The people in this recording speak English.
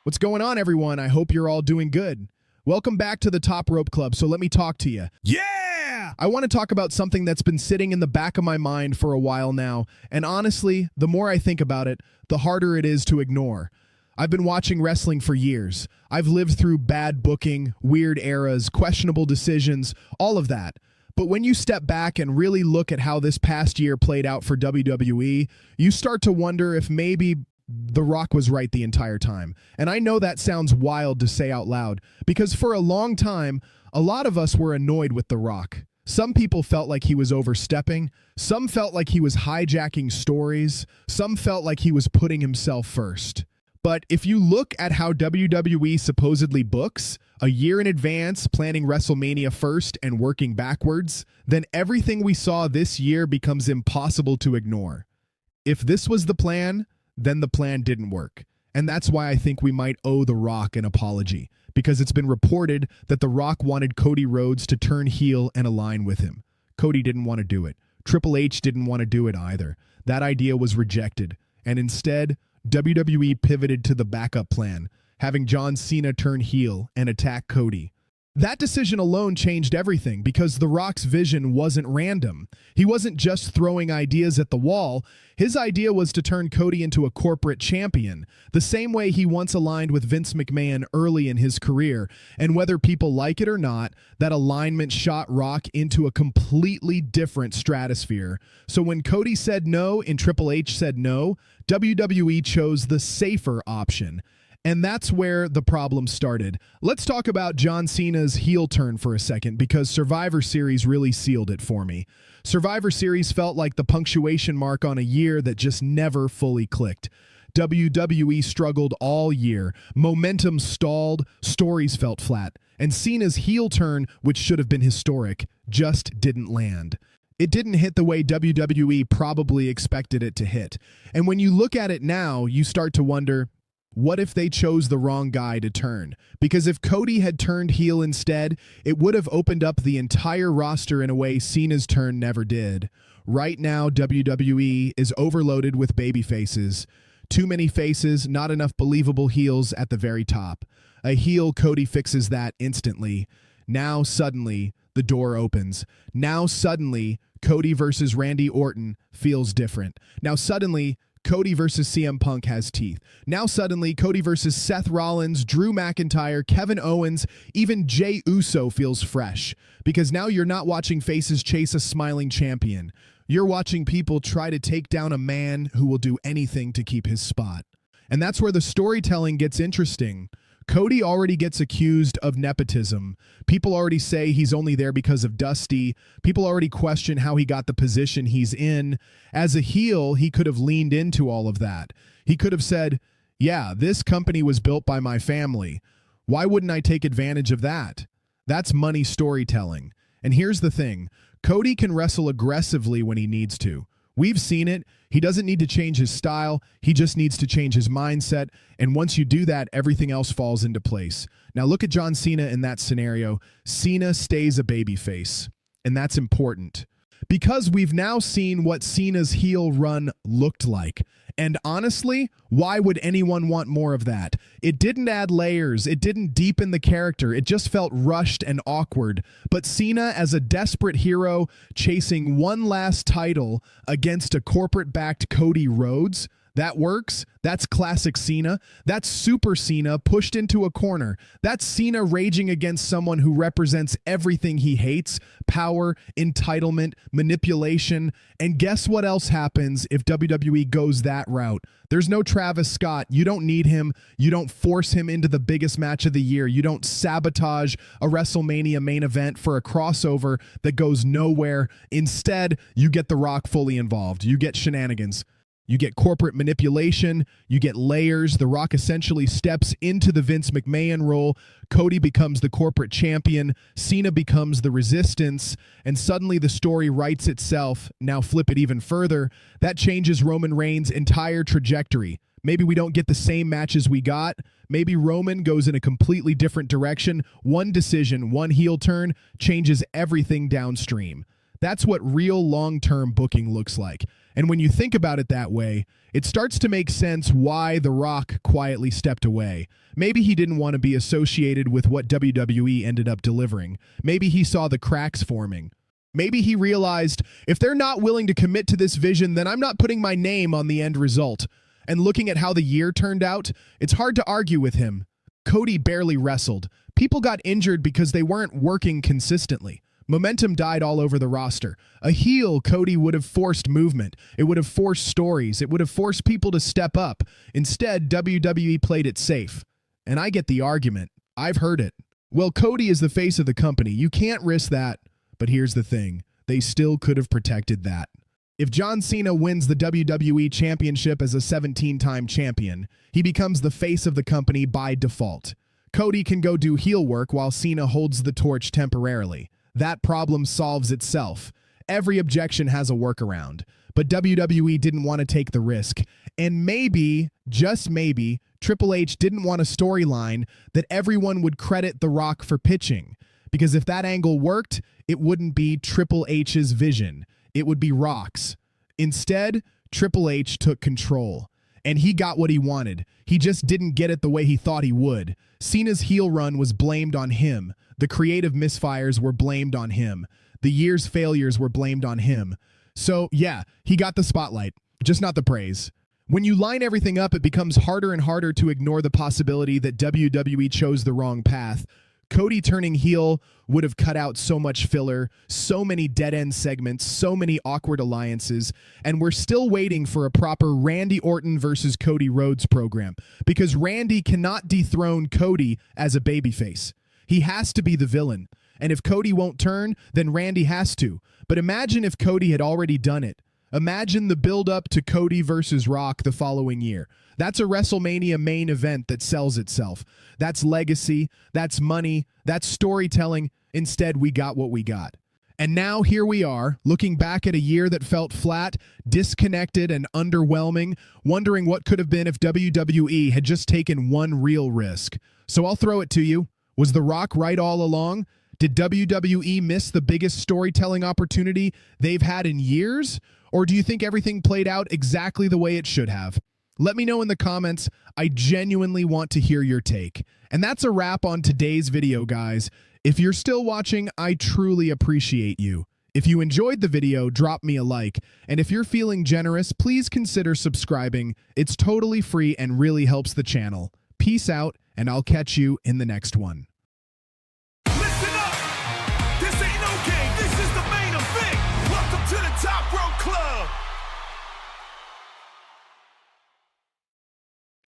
What's going on, everyone? I hope you're all doing good. Welcome back to the Top Rope Club, so let me talk to you. Yeah! I want to talk about something that's been sitting in the back of my mind for a while now, and honestly, the more I think about it, the harder it is to ignore. I've been watching wrestling for years. I've lived through bad booking, weird eras, questionable decisions, all of that. But when you step back and really look at how this past year played out for WWE, you start to wonder if maybe The Rock was right the entire time. And I know that sounds wild to say out loud, because for a long time, a lot of us were annoyed with The Rock. Some people felt like he was overstepping. Some felt like he was hijacking stories. Some felt like he was putting himself first. But if you look at how WWE supposedly books, a year in advance, planning WrestleMania first and working backwards, then everything we saw this year becomes impossible to ignore. If this was the plan, then the plan didn't work. And that's why I think we might owe The Rock an apology, because it's been reported that The Rock wanted Cody Rhodes to turn heel and align with him. Cody didn't want to do it. Triple H didn't want to do it either. That idea was rejected. And instead, WWE pivoted to the backup plan, having John Cena turn heel and attack Cody. That decision alone changed everything, because The Rock's vision wasn't random. He wasn't just throwing ideas at the wall. His idea was to turn Cody into a corporate champion, the same way he once aligned with Vince McMahon early in his career. And whether people like it or not, that alignment shot Rock into a completely different stratosphere. So when Cody said no and Triple H said no, WWE chose the safer option. And that's where the problem started. Let's talk about John Cena's heel turn for a second, because Survivor Series really sealed it for me. Survivor Series felt like the punctuation mark on a year that just never fully clicked. WWE struggled all year. Momentum stalled, stories felt flat. And Cena's heel turn, which should have been historic, just didn't land. It didn't hit the way WWE probably expected it to hit. And when you look at it now, you start to wonder, what if they chose the wrong guy to turn? Because if Cody had turned heel instead, it would have opened up the entire roster in a way Cena's turn never did. Right now, WWE is overloaded with baby faces. Too many faces, not enough believable heels at the very top. A heel Cody fixes that instantly. Now suddenly, the door opens. Now suddenly, Cody versus Randy Orton feels different. Now suddenly, Cody versus CM Punk has teeth. Now suddenly, Cody versus Seth Rollins, Drew McIntyre, Kevin Owens, even Jey Uso feels fresh. Because now you're not watching faces chase a smiling champion. You're watching people try to take down a man who will do anything to keep his spot. And that's where the storytelling gets interesting. Cody already gets accused of nepotism. People already say he's only there because of Dusty. People already question how he got the position he's in. As a heel, he could have leaned into all of that. He could have said, yeah, this company was built by my family. Why wouldn't I take advantage of that? That's money storytelling. And here's the thing. Cody can wrestle aggressively when he needs to. We've seen it. He doesn't need to change his style. He just needs to change his mindset. And once you do that, everything else falls into place. Now look at John Cena in that scenario. Cena stays a babyface, and that's important, because we've now seen what Cena's heel run looked like. And honestly, why would anyone want more of that? It didn't add layers. It didn't deepen the character. It just felt rushed and awkward. But Cena, as a desperate hero chasing one last title against a corporate-backed Cody Rhodes, that works. That's classic Cena. That's Super Cena pushed into a corner. That's Cena raging against someone who represents everything he hates: power, entitlement, manipulation. And guess what else happens if WWE goes that route? There's no Travis Scott. You don't need him. You don't force him into the biggest match of the year. You don't sabotage a WrestleMania main event for a crossover that goes nowhere. Instead, you get The Rock fully involved. You get shenanigans. You get corporate manipulation, you get layers. The Rock essentially steps into the Vince McMahon role. Cody becomes the corporate champion. Cena becomes the resistance. And suddenly the story writes itself. Now flip it even further. That changes Roman Reigns' entire trajectory. Maybe we don't get the same matches we got. Maybe Roman goes in a completely different direction. One decision, one heel turn changes everything downstream. That's what real long-term booking looks like. And when you think about it that way, it starts to make sense why The Rock quietly stepped away. Maybe he didn't want to be associated with what WWE ended up delivering. Maybe he saw the cracks forming. Maybe he realized, if they're not willing to commit to this vision, then I'm not putting my name on the end result. And looking at how the year turned out, it's hard to argue with him. Cody barely wrestled. People got injured because they weren't working consistently. Momentum died all over the roster. A heel Cody would have forced movement. It would have forced stories. It would have forced people to step up. Instead, WWE played it safe. And I get the argument. I've heard it. Well, Cody is the face of the company. You can't risk that. But here's the thing. They still could have protected that. If John Cena wins the WWE Championship as a 17-time champion, he becomes the face of the company by default. Cody can go do heel work while Cena holds the torch temporarily. That problem solves itself. Every objection has a workaround. But WWE didn't want to take the risk. And maybe, just maybe, Triple H didn't want a storyline that everyone would credit The Rock for pitching. Because if that angle worked, it wouldn't be Triple H's vision. It would be Rock's. Instead, Triple H took control. And he got what he wanted. He just didn't get it the way he thought he would. Cena's heel run was blamed on him. The creative misfires were blamed on him. The year's failures were blamed on him. So, yeah, he got the spotlight, just not the praise. When you line everything up, it becomes harder and harder to ignore the possibility that WWE chose the wrong path. Cody turning heel would have cut out so much filler, so many dead-end segments, so many awkward alliances, and we're still waiting for a proper Randy Orton versus Cody Rhodes program, because Randy cannot dethrone Cody as a babyface. He has to be the villain, and if Cody won't turn, then Randy has to. But imagine if Cody had already done it. Imagine the build-up to Cody versus Rock the following year. That's a WrestleMania main event that sells itself. That's legacy, that's money, that's storytelling. Instead, we got what we got. And now here we are, looking back at a year that felt flat, disconnected, and underwhelming, wondering what could have been if WWE had just taken one real risk. So I'll throw it to you. Was The Rock right all along? Did WWE miss the biggest storytelling opportunity they've had in years? Or do you think everything played out exactly the way it should have? Let me know in the comments. I genuinely want to hear your take. And that's a wrap on today's video, guys. If you're still watching, I truly appreciate you. If you enjoyed the video, drop me a like. And if you're feeling generous, please consider subscribing. It's totally free and really helps the channel. Peace out, and I'll catch you in the next one.